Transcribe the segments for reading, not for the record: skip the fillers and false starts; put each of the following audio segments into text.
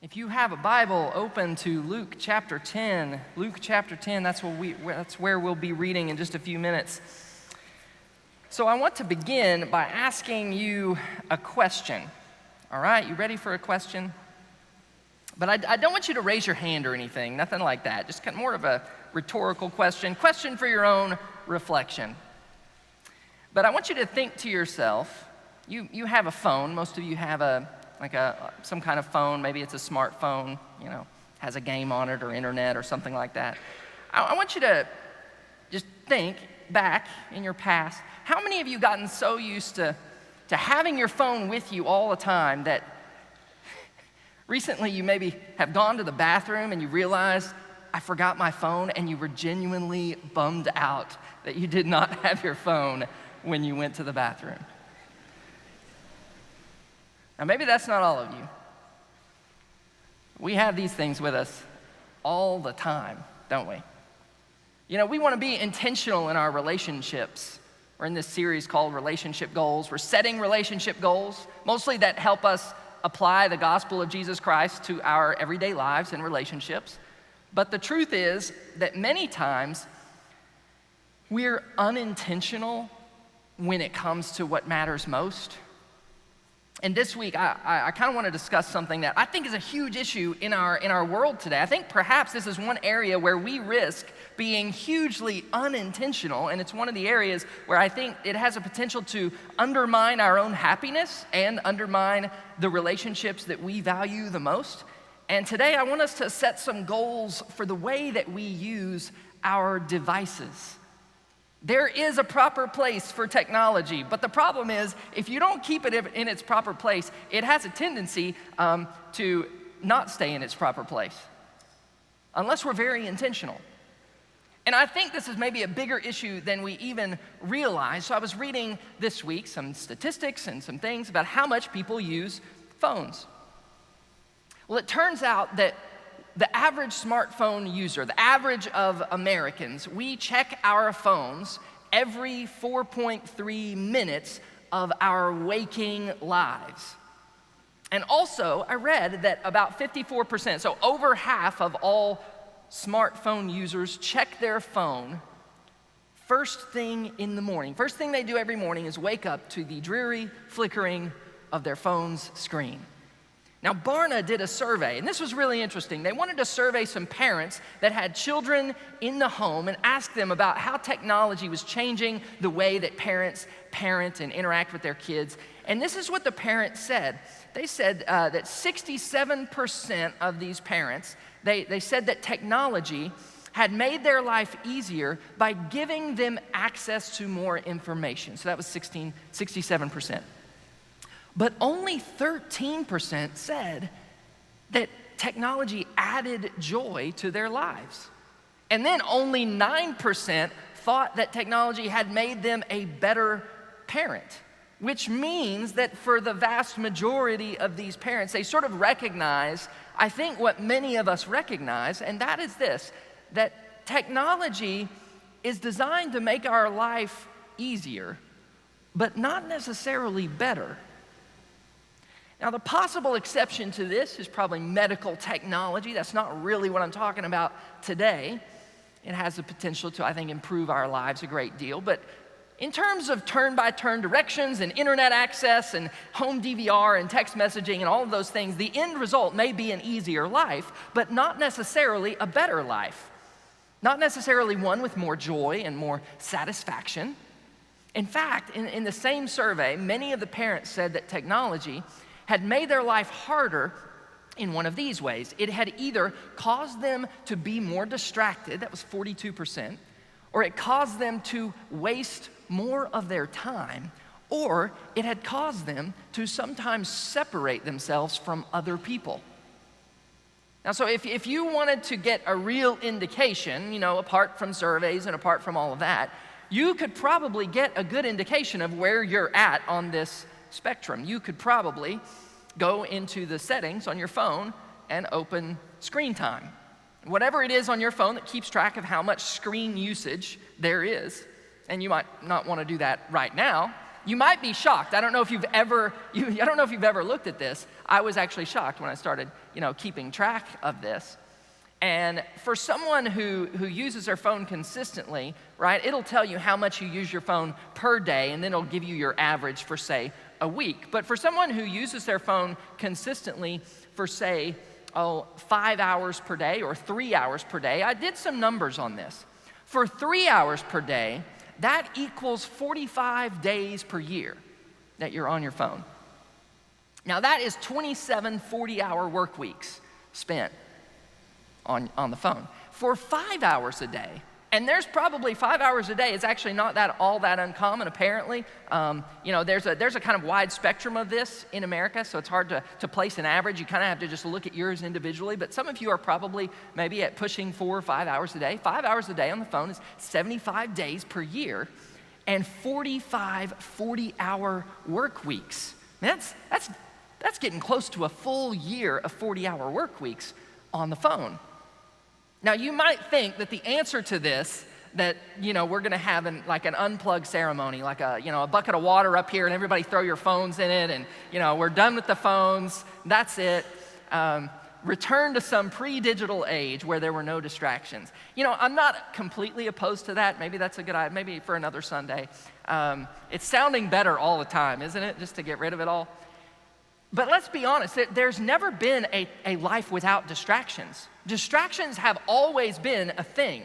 If you have a Bible, open to Luke chapter 10. Luke chapter 10, that's where we'll be reading in just a few minutes. So I want to begin by asking you a question. All right, you ready for a question? But I don't want you to raise your hand or anything, nothing like that. Just kind of more of a rhetorical question for your own reflection. But I want you to think to yourself, you have a phone. Most of you have some kind of phone. Maybe it's a smartphone, has a game on it or internet or something like that. I want you to just think back in your past. How many of you gotten so used to having your phone with you all the time that recently you maybe have gone to the bathroom and you realized, I forgot my phone, and you were genuinely bummed out that you did not have your phone when you went to the bathroom? Now, maybe that's not all of you. We have these things with us all the time, don't we? We want to be intentional in our relationships. We're in this series called Relationship Goals. We're setting relationship goals, mostly that help us apply the gospel of Jesus Christ to our everyday lives and relationships. But the truth is that many times we're unintentional when it comes to what matters most. And this week, I kind of want to discuss something that I think is a huge issue in our world today. I think perhaps this is one area where we risk being hugely unintentional, and it's one of the areas where I think it has a potential to undermine our own happiness and undermine the relationships that we value the most. And today, I want us to set some goals for the way that we use our devices. There is a proper place for technology, but the problem is if you don't keep it in its proper place, it has a tendency to not stay in its proper place, unless we're very intentional. And I think this is maybe a bigger issue than we even realize. So I was reading this week some statistics and some things about how much people use phones. Well, it turns out that the average smartphone user, the average of Americans, we check our phones every 4.3 minutes of our waking lives. And also, I read that about 54%, so over half of all smartphone users check their phone first thing in the morning. First thing they do every morning is wake up to the dreary flickering of their phone's screen. Now, Barna did a survey, and this was really interesting. They wanted to survey some parents that had children in the home and ask them about how technology was changing the way that parents parent and interact with their kids. And this is what the parents said. They said that 67% of these parents, they said that technology had made their life easier by giving them access to more information. So that was 67%. But only 13% said that technology added joy to their lives. And then only 9% thought that technology had made them a better parent, which means that for the vast majority of these parents, they sort of recognize, I think, what many of us recognize, and that is this, that technology is designed to make our life easier, but not necessarily better. Now, the possible exception to this is probably medical technology. That's not really what I'm talking about today. It has the potential to, I think, improve our lives a great deal. But in terms of turn-by-turn directions and internet access and home DVR and text messaging and all of those things, the end result may be an easier life, but not necessarily a better life. Not necessarily one with more joy and more satisfaction. In fact, in the same survey, many of the parents said that technology had made their life harder in one of these ways. It had either caused them to be more distracted, that was 42%, or it caused them to waste more of their time, or it had caused them to sometimes separate themselves from other people. Now, so if you wanted to get a real indication, apart from surveys and apart from all of that, you could probably get a good indication of where you're at on this spectrum. You could probably go into the settings on your phone and open screen time. Whatever it is on your phone that keeps track of how much screen usage there is, and you might not want to do that right now. You might be shocked. I don't know if you've ever looked at this. I was actually shocked when I started, keeping track of this. And for someone who uses their phone consistently, right, it'll tell you how much you use your phone per day, and then it'll give you your average for, say, a week. But for someone who uses their phone consistently for, say, 5 hours per day or 3 hours per day, I did some numbers on this. For 3 hours per day, that equals 45 days per year that you're on your phone. Now that is 27 40-hour work weeks spent on the phone. For 5 hours a day, and there's probably 5 hours a day, it's actually not all that uncommon apparently. There's a kind of wide spectrum of this in America, so it's hard to place an average. You kind of have to just look at yours individually, but some of you are probably maybe at pushing 4 or 5 hours a day. 5 hours a day on the phone is 75 days per year, and 45 40-hour work weeks. I mean, that's getting close to a full year of 40-hour work weeks on the phone. Now, you might think that the answer to this, that, we're gonna have an unplug ceremony, like a bucket of water up here and everybody throw your phones in it and, we're done with the phones, that's it. Return to some pre-digital age where there were no distractions. I'm not completely opposed to that. Maybe that's a good idea, maybe for another Sunday. It's sounding better all the time, isn't it? Just to get rid of it all. But let's be honest, there's never been a life without distractions. Distractions have always been a thing.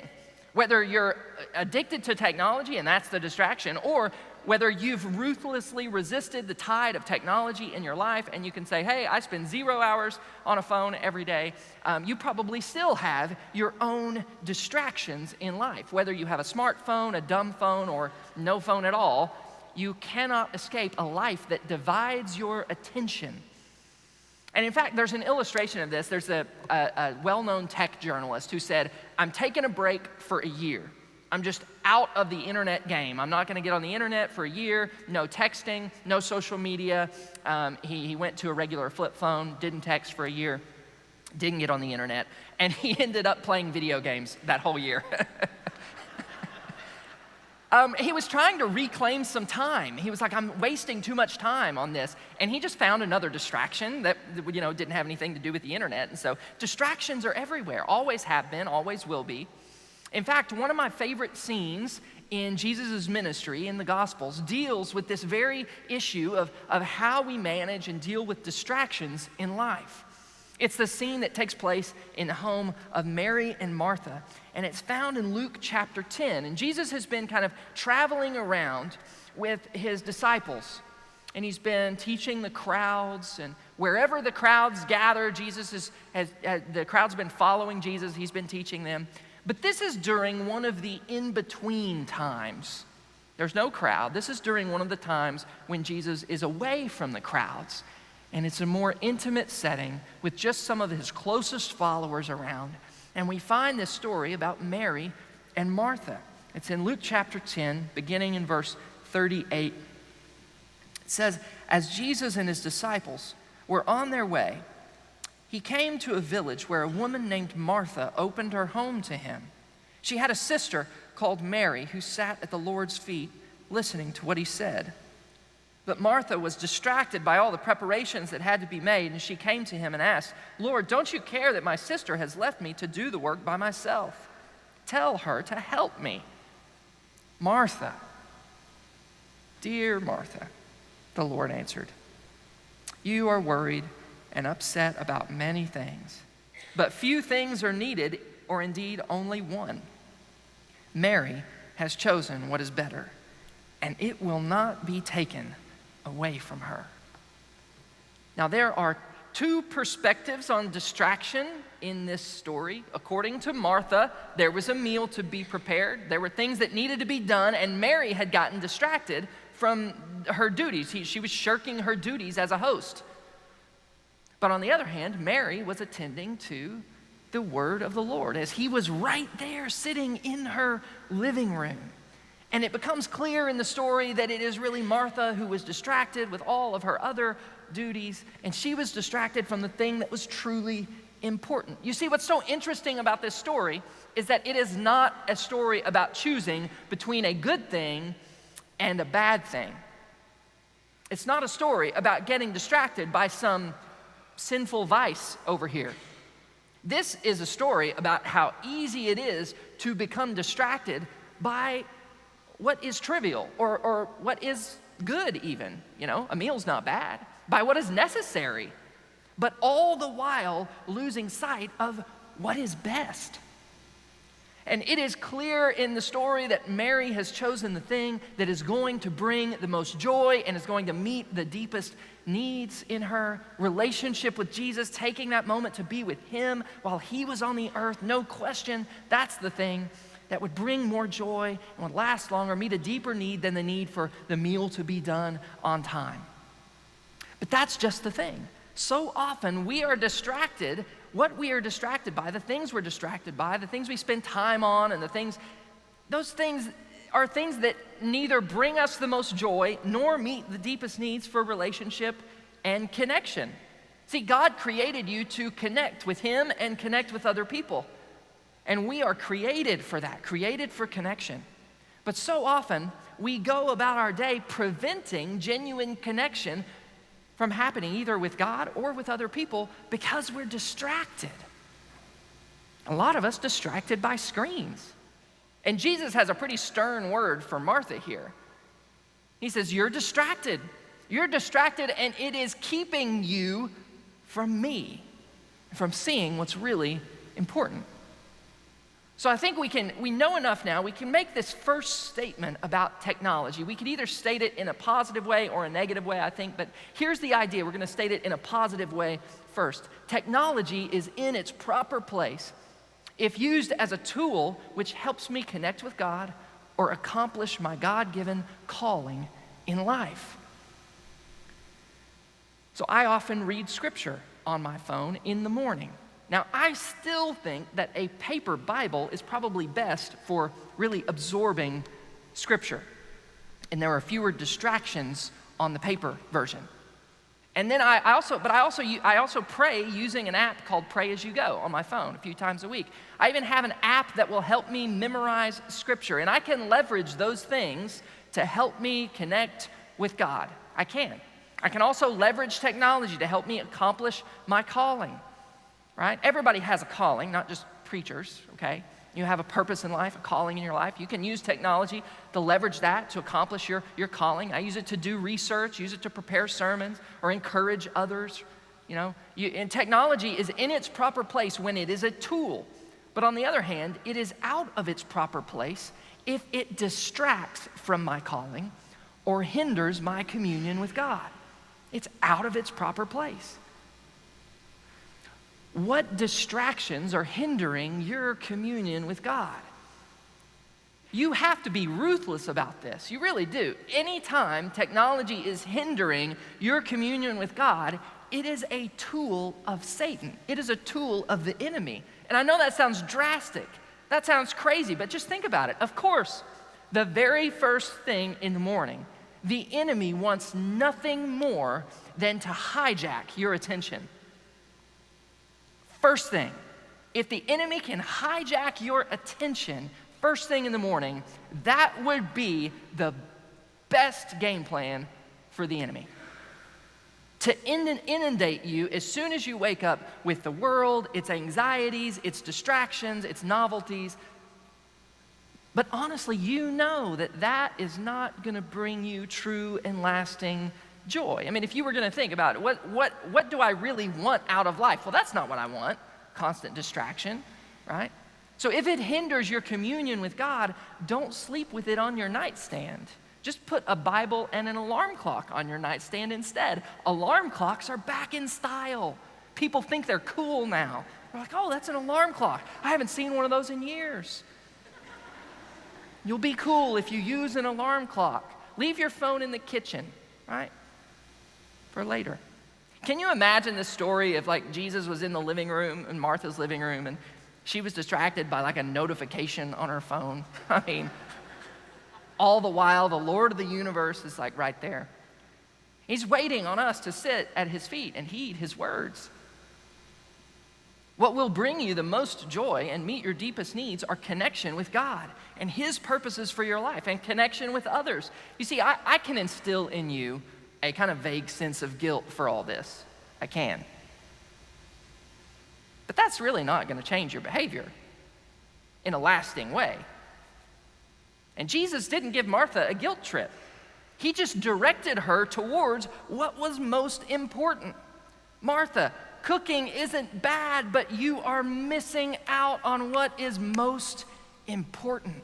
Whether you're addicted to technology and that's the distraction, or whether you've ruthlessly resisted the tide of technology in your life and you can say, hey, I spend 0 hours on a phone every day, you probably still have your own distractions in life. Whether you have a smartphone, a dumb phone, or no phone at all, you cannot escape a life that divides your attention. And in fact, there's an illustration of this. There's a well-known tech journalist who said, I'm taking a break for a year. I'm just out of the internet game. I'm not gonna get on the internet for a year, no texting, no social media. He went to a regular flip phone, didn't text for a year, didn't get on the internet, and he ended up playing video games that whole year. He was trying to reclaim some time. He was like, I'm wasting too much time on this. And he just found another distraction that didn't have anything to do with the internet. And so distractions are everywhere, always have been, always will be. In fact, one of my favorite scenes in Jesus' ministry in the Gospels deals with this very issue of how we manage and deal with distractions in life. It's the scene that takes place in the home of Mary and Martha, and it's found in Luke chapter 10. And Jesus has been kind of traveling around with his disciples, and he's been teaching the crowds, and wherever the crowds gather, the crowd's been following Jesus, he's been teaching them. But this is during one of the in-between times. There's no crowd. This is during one of the times when Jesus is away from the crowds. And it's a more intimate setting with just some of his closest followers around. And we find this story about Mary and Martha. It's in Luke chapter 10, beginning in verse 38. It says, as Jesus and his disciples were on their way, he came to a village where a woman named Martha opened her home to him. She had a sister called Mary who sat at the Lord's feet listening to what he said. But Martha was distracted by all the preparations that had to be made, and she came to him and asked, Lord, don't you care that my sister has left me to do the work by myself? Tell her to help me. Martha, dear Martha, the Lord answered, you are worried and upset about many things, but few things are needed, or indeed only one. Mary has chosen what is better, and it will not be taken away from her. Now, there are two perspectives on distraction in this story. According to Martha, there was a meal to be prepared. There were things that needed to be done, and Mary had gotten distracted from her duties. She was shirking her duties as a host. But on the other hand, Mary was attending to the word of the Lord as he was right there sitting in her living room. And it becomes clear in the story that it is really Martha who was distracted with all of her other duties, and she was distracted from the thing that was truly important. You see, what's so interesting about this story is that it is not a story about choosing between a good thing and a bad thing. It's not a story about getting distracted by some sinful vice over here. This is a story about how easy it is to become distracted by what is trivial or what is good even. You know, a meal's not bad. By what is necessary, but all the while losing sight of what is best. And it is clear in the story that Mary has chosen the thing that is going to bring the most joy and is going to meet the deepest needs in her relationship with Jesus, taking that moment to be with him while he was on the earth. No question, that's the thing that would bring more joy and would last longer, meet a deeper need than the need for the meal to be done on time. But that's just the thing. So often we are distracted. What we are distracted by, the things we're distracted by, the things we spend time on, and those things are things that neither bring us the most joy nor meet the deepest needs for relationship and connection. See, God created you to connect with him and connect with other people. And we are created for that, created for connection. But so often we go about our day preventing genuine connection from happening either with God or with other people because we're distracted. A lot of us distracted by screens. And Jesus has a pretty stern word for Martha here. He says, you're distracted. You're distracted, and it is keeping you from me, from seeing what's really important. So I think we know enough now. We can make this first statement about technology. We could either state it in a positive way or a negative way, I think, but here's the idea. We're going to state it in a positive way first. Technology is in its proper place if used as a tool which helps me connect with God or accomplish my God-given calling in life. So I often read scripture on my phone in the morning. Now, I still think that a paper Bible is probably best for really absorbing scripture. And there are fewer distractions on the paper version. And then I also pray using an app called Pray As You Go on my phone a few times a week. I even have an app that will help me memorize scripture. And I can leverage those things to help me connect with God. I can. I can also leverage technology to help me accomplish my calling. Right? Everybody has a calling, not just preachers, okay? You have a purpose in life, a calling in your life. You can use technology to leverage that to accomplish your calling. I use it to do research, use it to prepare sermons or encourage others. You know, and technology is in its proper place when it is a tool. But on the other hand, it is out of its proper place if it distracts from my calling or hinders my communion with God. It's out of its proper place. What distractions are hindering your communion with God? You have to be ruthless about this. You really do. Anytime technology is hindering your communion with God, it is a tool of Satan. It is a tool of the enemy. And I know that sounds drastic. That sounds crazy, but just think about it. Of course, the very first thing in the morning, the enemy wants nothing more than to hijack your attention. First thing, if the enemy can hijack your attention first thing in the morning, that would be the best game plan for the enemy. To inundate you as soon as you wake up with the world, its anxieties, its distractions, its novelties. But honestly, you know that is not going to bring you true and lasting joy. I mean, if you were going to think about it, what do I really want out of life? Well, that's not what I want. Constant distraction, right? So if it hinders your communion with God, don't sleep with it on your nightstand. Just put a Bible and an alarm clock on your nightstand instead. Alarm clocks are back in style. People think they're cool now. They're like, oh, that's an alarm clock. I haven't seen one of those in years. You'll be cool if you use an alarm clock. Leave your phone in the kitchen, right? For later. Can you imagine the story if like Jesus was in the living room, in Martha's living room, and she was distracted by like a notification on her phone? I mean, all the while the Lord of the universe is like right there. He's waiting on us to sit at his feet and heed his words. What will bring you the most joy and meet your deepest needs are connection with God and his purposes for your life and connection with others. You see, I can instill in you a kind of vague sense of guilt for all this. I can. But that's really not going to change your behavior in a lasting way. And Jesus didn't give Martha a guilt trip. He just directed her towards what was most important. Martha, cooking isn't bad, but you are missing out on what is most important.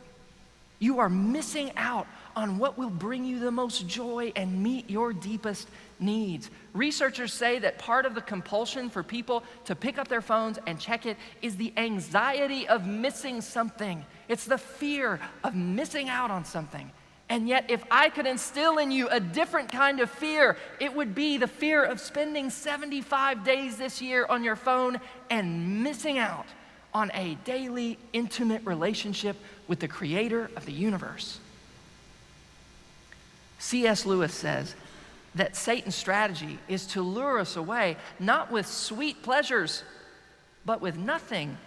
You are missing out on what will bring you the most joy and meet your deepest needs. Researchers say that part of the compulsion for people to pick up their phones and check it is the anxiety of missing something. It's the fear of missing out on something. And yet, if I could instill in you a different kind of fear, it would be the fear of spending 75 days this year on your phone and missing out on a daily, intimate relationship with the creator of the universe. C.S. Lewis says that Satan's strategy is to lure us away, not with sweet pleasures, but with nothing,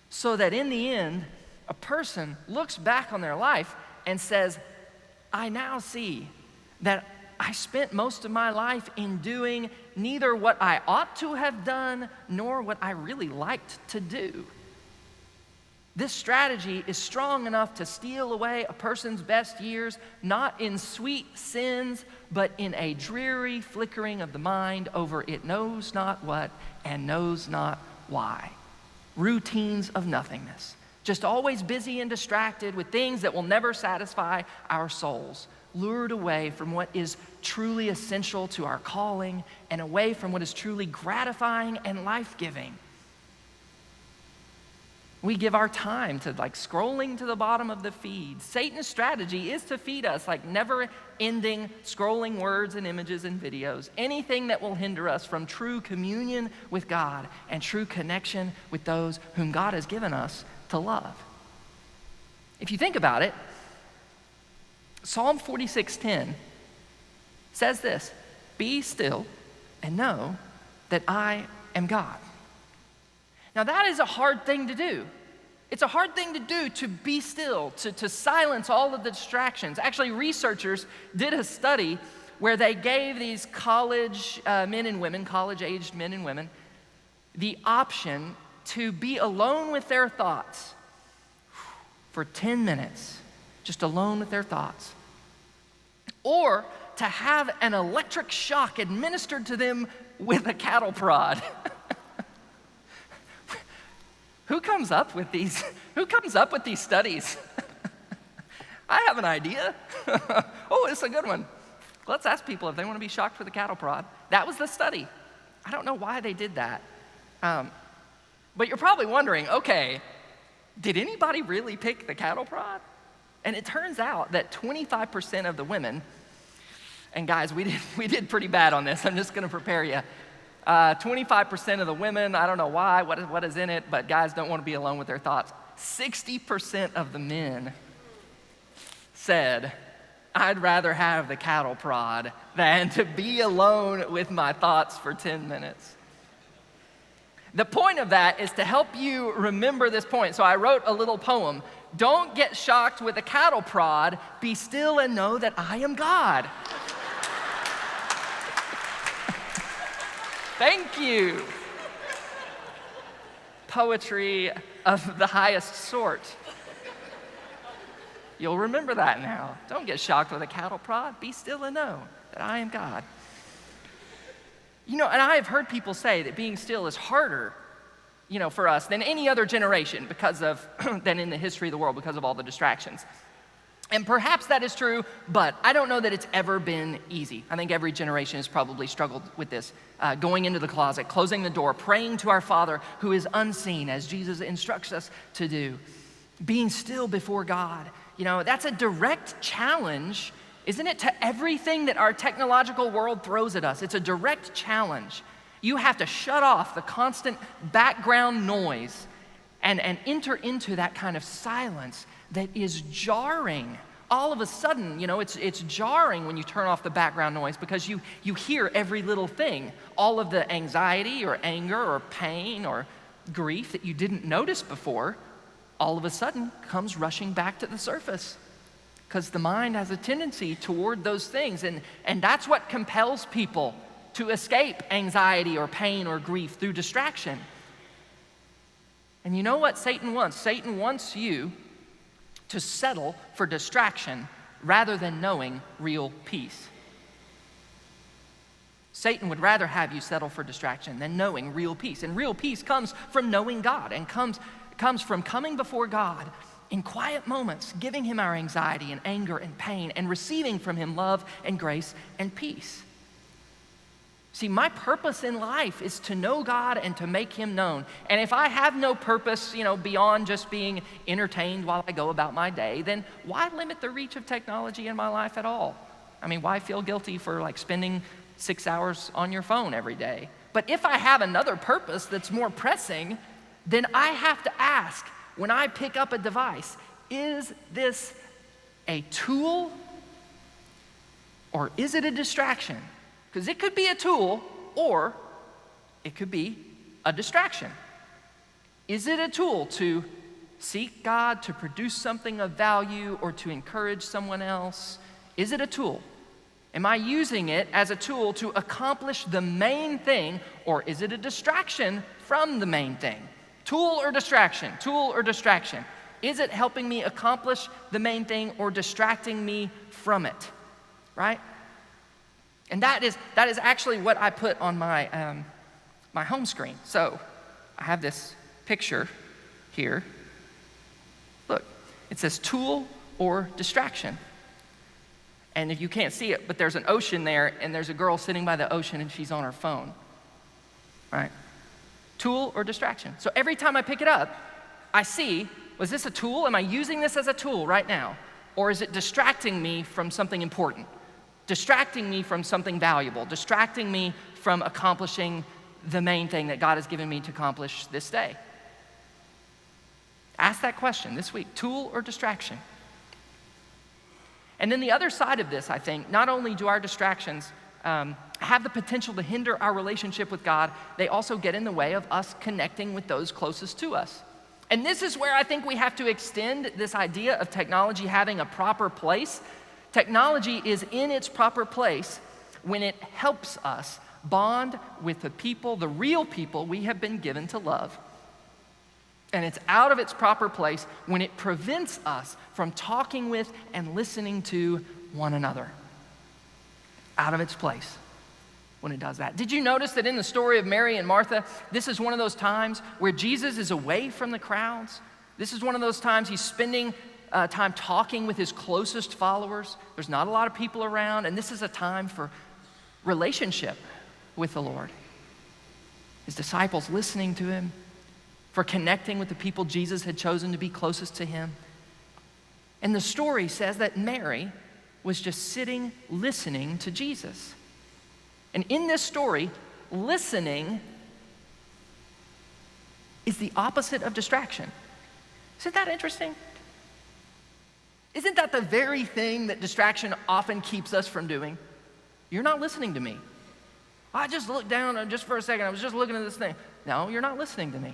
so that in the end, a person looks back on their life and says, I now see that I spent most of my life in doing neither what I ought to have done nor what I really liked to do. This strategy is strong enough to steal away a person's best years, not in sweet sins, but in a dreary flickering of the mind over it knows not what and knows not why. Routines of nothingness. Just always busy and distracted with things that will never satisfy our souls, lured away from what is truly essential to our calling and away from what is truly gratifying and life-giving. We give our time to scrolling to the bottom of the feed. Satan's strategy is to feed us never-ending scrolling words and images and videos, anything that will hinder us from true communion with God and true connection with those whom God has given us to love. If you think about it, Psalm 46:10 says this, be still and know that I am God. Now that is a hard thing to do. It's a hard thing to do, to be still, to silence all of the distractions. Actually, researchers did a study where they gave these college men and women, college-aged men and women, the option to be alone with their thoughts for 10 minutes, just alone with their thoughts, or to have an electric shock administered to them with a cattle prod. Who comes up with these studies? I have an idea. Oh, it's a good one. Let's ask people if they want to be shocked with a cattle prod. That was the study. I don't know why they did that. But you're probably wondering, okay, did anybody really pick the cattle prod? And it turns out that 25% of the women, and guys, we did pretty bad on this. I'm just going to prepare you. 25% of the women, I don't know why, what is in it, but guys don't want to be alone with their thoughts. 60% of the men said, I'd rather have the cattle prod than to be alone with my thoughts for 10 minutes. The point of that is to help you remember this point. So I wrote a little poem. Don't get shocked with a cattle prod. Be still and know that I am God. Thank you. Poetry of the highest sort. You'll remember that now. Don't get shocked with a cattle prod. Be still and know that I am God. You know, and I have heard people say that being still is harder, for us than any other generation than in the history of the world because of all the distractions. And perhaps that is true, but I don't know that it's ever been easy. I think every generation has probably struggled with this. Going into the closet, closing the door, praying to our Father who is unseen, as Jesus instructs us to do. Being still before God. That's a direct challenge, isn't it, to everything that our technological world throws at us. It's a direct challenge. You have to shut off the constant background noise and enter into that kind of silence that is jarring. All of a sudden, it's jarring when you turn off the background noise because you hear every little thing. All of the anxiety or anger or pain or grief that you didn't notice before, all of a sudden comes rushing back to the surface because the mind has a tendency toward those things. And that's what compels people to escape anxiety or pain or grief through distraction. And you know what Satan wants? Satan wants you to settle for distraction rather than knowing real peace. Satan would rather have you settle for distraction than knowing real peace. And real peace comes from knowing God and comes from coming before God in quiet moments, giving him our anxiety and anger and pain and receiving from him love and grace and peace. See, my purpose in life is to know God and to make him known. And if I have no purpose, beyond just being entertained while I go about my day, then why limit the reach of technology in my life at all? I mean, why feel guilty for spending 6 hours on your phone every day? But if I have another purpose that's more pressing, then I have to ask, when I pick up a device, is this a tool or is it a distraction? Because it could be a tool or it could be a distraction. Is it a tool to seek God, to produce something of value, or to encourage someone else? Is it a tool? Am I using it as a tool to accomplish the main thing, or is it a distraction from the main thing? Tool or distraction? Tool or distraction? Is it helping me accomplish the main thing or distracting me from it? Right? And that is actually what I put on my my home screen. So I have this picture here. Look, it says tool or distraction. And if you can't see it, but there's an ocean there, and there's a girl sitting by the ocean, and she's on her phone. Right? Tool or distraction. So every time I pick it up, I see, was this a tool? Am I using this as a tool right now? Or is it distracting me from something important? Distracting me from something valuable? Distracting me from accomplishing the main thing that God has given me to accomplish this day? Ask that question this week, tool or distraction? And then the other side of this, I think, not only do our distractions have the potential to hinder our relationship with God, they also get in the way of us connecting with those closest to us. And this is where I think we have to extend this idea of technology having a proper place. Technology is in its proper place when it helps us bond with the people, the real people we have been given to love. And it's out of its proper place when it prevents us from talking with and listening to one another. Out of its place when it does that. Did you notice that in the story of Mary and Martha, this is one of those times where Jesus is away from the crowds? This is one of those times he's spending time talking with his closest followers. There's not a lot of people around, and this is a time for relationship with the Lord. His disciples listening to him, for connecting with the people Jesus had chosen to be closest to him. And the story says that Mary was just sitting, listening to Jesus. And in this story, listening is the opposite of distraction. Isn't that interesting? Isn't that the very thing that distraction often keeps us from doing? You're not listening to me. I just looked down just for a second. I was just looking at this thing. No, you're not listening to me.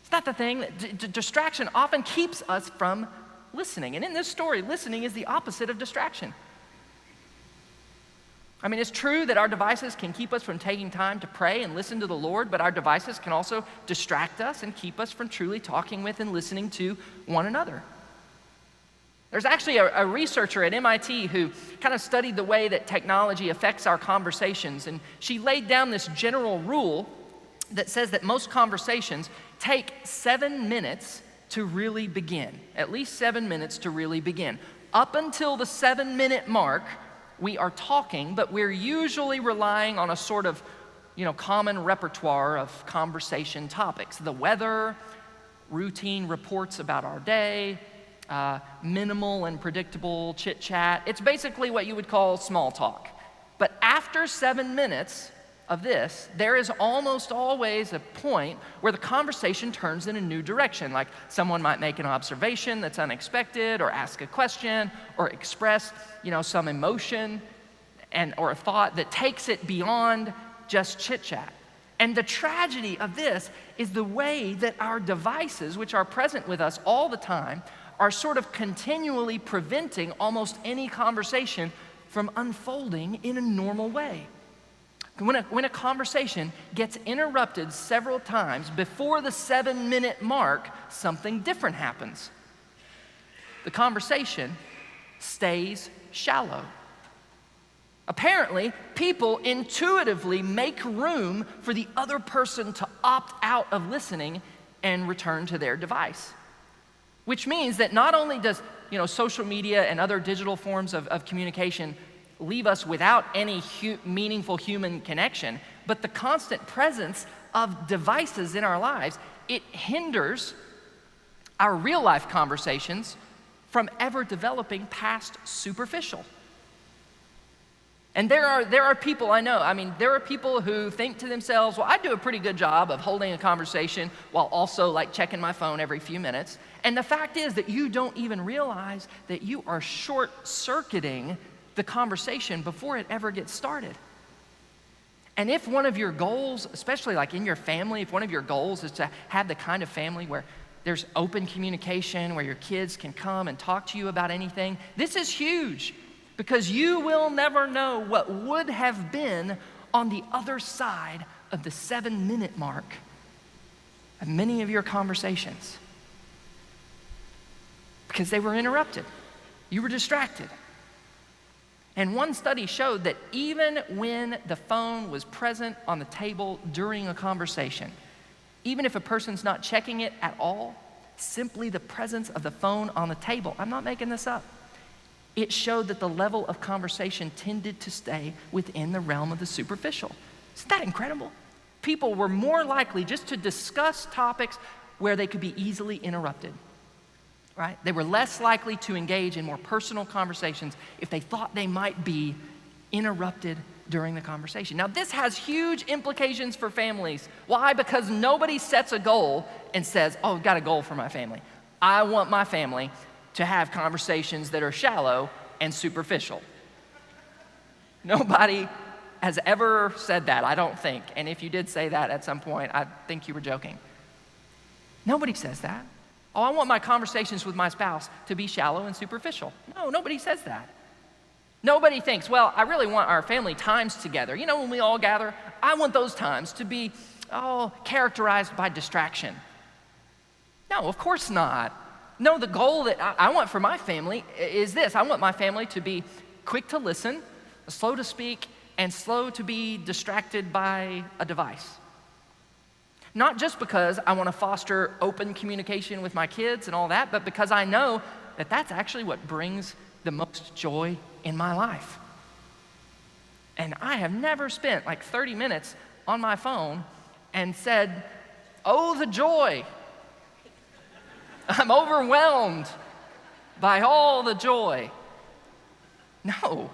It's not the thing. That distraction often keeps us from listening. And in this story, listening is the opposite of distraction. I mean, it's true that our devices can keep us from taking time to pray and listen to the Lord, but our devices can also distract us and keep us from truly talking with and listening to one another. There's actually a researcher at MIT who kind of studied the way that technology affects our conversations, and she laid down this general rule that says that most conversations take 7 minutes to really begin, at least 7 minutes to really begin. Up until the 7-minute mark, we are talking, but we're usually relying on a sort of, common repertoire of conversation topics. The weather, routine reports about our day, minimal and predictable chit-chat. It's basically what you would call small talk. But after 7 minutes of this, there is almost always a point where the conversation turns in a new direction. Like someone might make an observation that's unexpected, or ask a question, or express, some emotion or a thought that takes it beyond just chit-chat. And the tragedy of this is the way that our devices, which are present with us all the time, are sort of continually preventing almost any conversation from unfolding in a normal way. When a conversation gets interrupted several times before the 7-minute mark, something different happens. The conversation stays shallow. Apparently, people intuitively make room for the other person to opt out of listening and return to their device. Which means that not only does social media and other digital forms of communication leave us without any meaningful human connection, but the constant presence of devices in our lives, it hinders our real life conversations from ever developing past superficial. And there are people I know, there are people who think to themselves, well, I do a pretty good job of holding a conversation while also checking my phone every few minutes. And the fact is that you don't even realize that you are short-circuiting the conversation before it ever gets started. And if one of your goals, especially in your family, if one of your goals is to have the kind of family where there's open communication, where your kids can come and talk to you about anything, this is huge. Because you will never know what would have been on the other side of the 7-minute mark of many of your conversations. Because they were interrupted. You were distracted. And one study showed that even when the phone was present on the table during a conversation, even if a person's not checking it at all, simply the presence of the phone on the table, I'm not making this up, it showed that the level of conversation tended to stay within the realm of the superficial. Isn't that incredible? People were more likely just to discuss topics where they could be easily interrupted, right? They were less likely to engage in more personal conversations if they thought they might be interrupted during the conversation. Now, this has huge implications for families. Why? Because nobody sets a goal and says, oh, I've got a goal for my family. I want my family to have conversations that are shallow and superficial. Nobody has ever said that, I don't think. And if you did say that at some point, I think you were joking. Nobody says that. Oh, I want my conversations with my spouse to be shallow and superficial. No, nobody says that. Nobody thinks, well, I really want our family times together. When we all gather, I want those times to be, characterized by distraction. No, of course not. No, the goal that I want for my family is this. I want my family to be quick to listen, slow to speak, and slow to be distracted by a device. Not just because I want to foster open communication with my kids and all that, but because I know that that's actually what brings the most joy in my life. And I have never spent 30 minutes on my phone and said, oh, the joy. I'm overwhelmed by all the joy. No.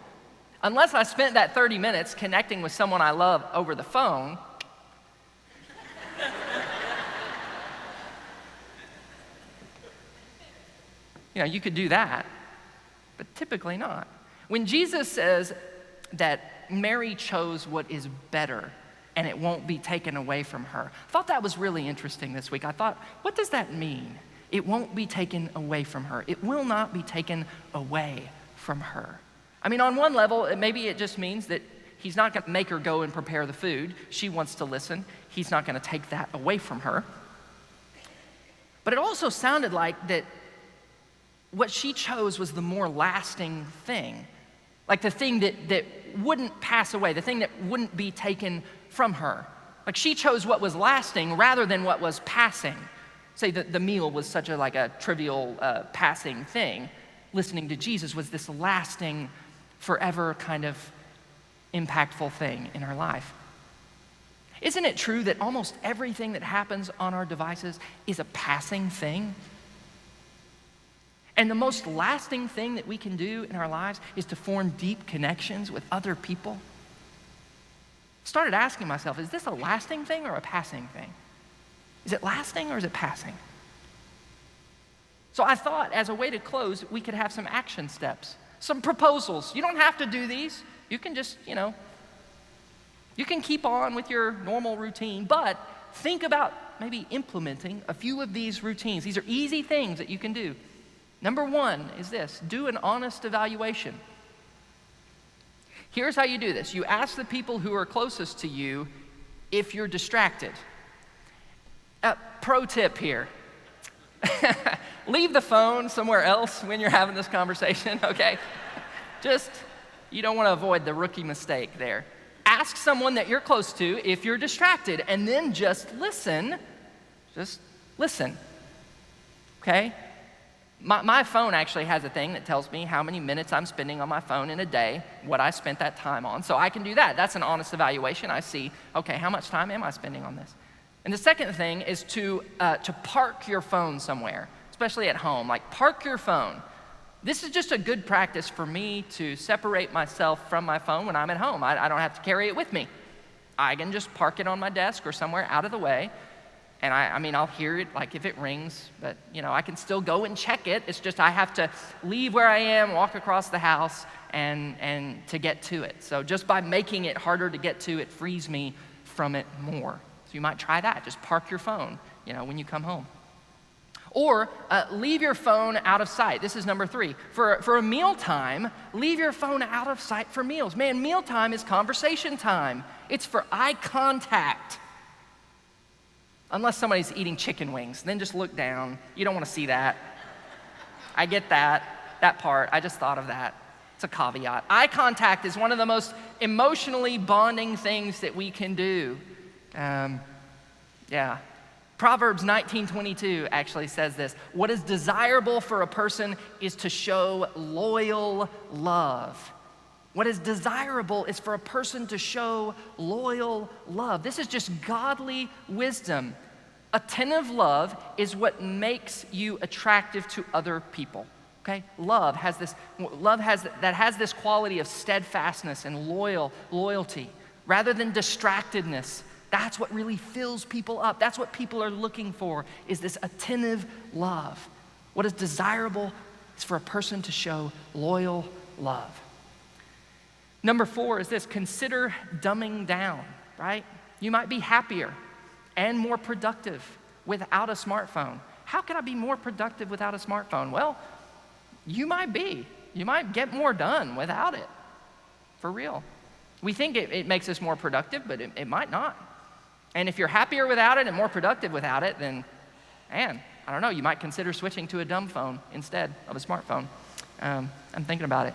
Unless I spent that 30 minutes connecting with someone I love over the phone, you could do that, but typically not. When Jesus says that Mary chose what is better and it won't be taken away from her, I thought that was really interesting this week. I thought, what does that mean? It won't be taken away from her. It will not be taken away from her. On one level, maybe it just means that he's not going to make her go and prepare the food. She wants to listen. He's not going to take that away from her. But it also sounded like that what she chose was the more lasting thing. The thing that wouldn't pass away, the thing that wouldn't be taken from her. She chose what was lasting rather than what was passing. Say that the meal was such a trivial passing thing. Listening to Jesus was this lasting, forever kind of impactful thing in her life. Isn't it true that almost everything that happens on our devices is a passing thing? And the most lasting thing that we can do in our lives is to form deep connections with other people. Started asking myself, is this a lasting thing or a passing thing? Is it lasting or is it passing? So I thought as a way to close, we could have some action steps, some proposals. You don't have to do these. You can just, you can keep on with your normal routine, but think about maybe implementing a few of these routines. These are easy things that you can do. Number one is this: do an honest evaluation. Here's how you do this. You ask the people who are closest to you if you're distracted. Pro tip here. Leave the phone somewhere else when you're having this conversation, okay? You don't want to avoid the rookie mistake there. Ask someone that you're close to if you're distracted, and then just listen. Just listen, okay? My phone actually has a thing that tells me how many minutes I'm spending on my phone in a day, what I spent that time on. So I can do that. That's an honest evaluation. I see, okay, how much time am I spending on this? And the second thing is to park your phone somewhere, especially at home. Like, park your phone. This is just a good practice for me to separate myself from my phone when I'm at home. I don't have to carry it with me. I can just park it on my desk or somewhere out of the way. And I'll hear it, like, if it rings, but, I can still go and check it. It's just I have to leave where I am, walk across the house, and to get to it. So just by making it harder to get to, it frees me from it more. So you might try that. Just park your phone, when you come home. Or leave your phone out of sight. This is number 3. For a meal time, leave your phone out of sight for meals. Man, meal time is conversation time. It's for eye contact. Unless somebody's eating chicken wings, then just look down. You don't want to see that. I get that part. I just thought of that. It's a caveat. Eye contact is one of the most emotionally bonding things that we can do. Proverbs 19:22 actually says this. What is desirable for a person is to show loyal love. What is desirable is for a person to show loyal love. This is just godly wisdom. Attentive love is what makes you attractive to other people. Okay? Love has this quality of steadfastness and loyalty rather than distractedness. That's what really fills people up. That's what people are looking for, is this attentive love. What is desirable is for a person to show loyal love. Number 4 is this: consider dumbing down, right? You might be happier and more productive without a smartphone. How can I be more productive without a smartphone? Well, you might be. You might get more done without it, for real. We think it makes us more productive, but it might not. And if you're happier without it and more productive without it, then, man, I don't know, you might consider switching to a dumb phone instead of a smartphone. I'm thinking about it.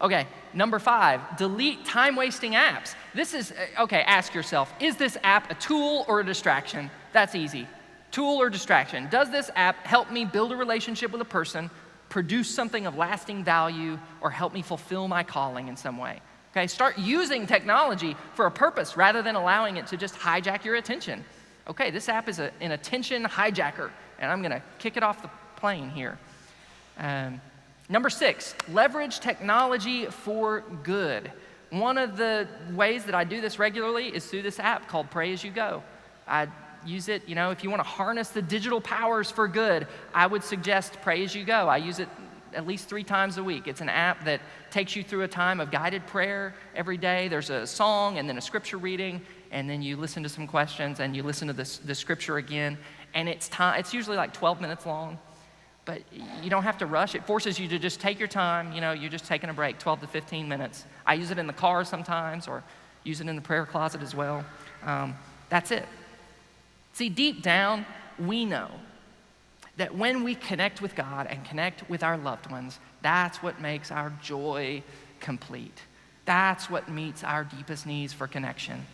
Okay, number 5, delete time-wasting apps. This is, ask yourself, is this app a tool or a distraction? That's easy. Tool or distraction. Does this app help me build a relationship with a person, produce something of lasting value, or help me fulfill my calling in some way? Okay, start using technology for a purpose rather than allowing it to just hijack your attention. Okay, this app is an attention hijacker, and I'm gonna kick it off the plane here. Number 6, leverage technology for good. One of the ways that I do this regularly is through this app called Pray As You Go. I use it, if you want to harness the digital powers for good, I would suggest Pray As You Go. I use it at least 3 times a week. It's an app that takes you through a time of guided prayer every day. There's a song and then a scripture reading, and then you listen to some questions and you listen to the scripture again. And it's usually like 12 minutes long, but you don't have to rush. It forces you to just take your time. You're just taking a break, 12 to 15 minutes. I use it in the car sometimes, or use it in the prayer closet as well. That's it. See, deep down, we know that when we connect with God and connect with our loved ones, that's what makes our joy complete. That's what meets our deepest needs for connection.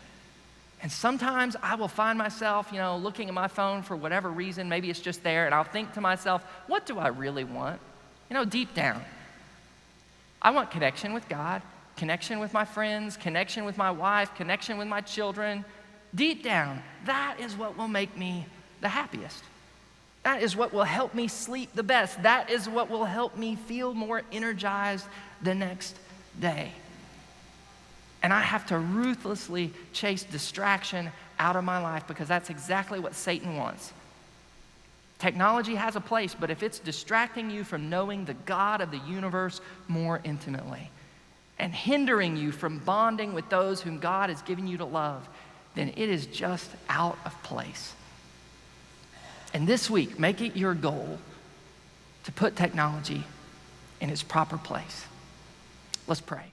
And sometimes I will find myself, looking at my phone for whatever reason. Maybe it's just there, and I'll think to myself, what do I really want? Deep down. I want connection with God, connection with my friends, connection with my wife, connection with my children. Deep down, that is what will make me the happiest. That is what will help me sleep the best. That is what will help me feel more energized the next day. And I have to ruthlessly chase distraction out of my life, because that's exactly what Satan wants. Technology has a place, but if it's distracting you from knowing the God of the universe more intimately and hindering you from bonding with those whom God has given you to love, then it is just out of place. And this week, make it your goal to put technology in its proper place. Let's pray.